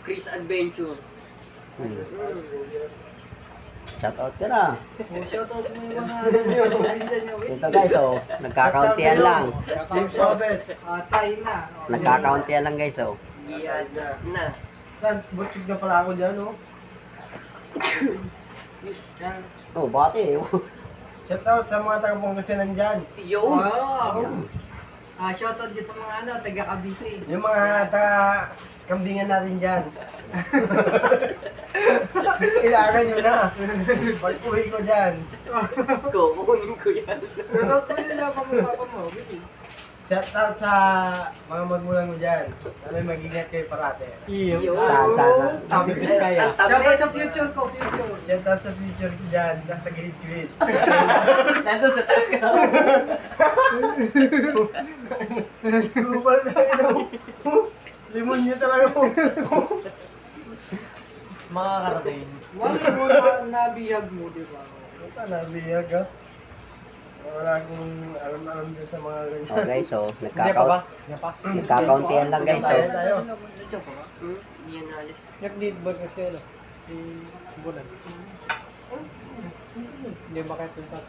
Chris Adventure. Shoutout ka na. Shoutout mo yung mga pinsan nyo. Ito guys, oh. Nagkakauntian lang. Team Sobes. Tayo na. Nagkakauntian lang guys, oh. Iyan na. Dan, butik na pala ako dyan, oh. Yan. Oh, bati eh. Shout out sa mga taga-Pangasinan dyan. Yun. Yan. Shoutout din sa mga taga Cavite. Yung mga taga-kambingan natin dyan. Kailangan nyo na. Pag-uwi ko dyan. Kukunin ko yan. Shoutout ko yun lang papa mo. Shout out sa mga magulang mo dyan. Sana mag-ingat kayo parate. Sana. Tabi Biskaya. Shoutout sa future ko. Shout out sa future ko dyan. Nasa gilid-gilid. Nandun sa taas ka. Kupal na yun. Limon niya talaga po. Mga karating. Wala mo nabiyag mo, di ba? Ito na, biyag ha. Wala akong alam-alam din sa mga ganyan. Oh guys, oh. Nagkakauntian lang guys, oh. Iyan na alis. Nag-lead ba kasi ano? Si Bulan. Hindi makaipunta.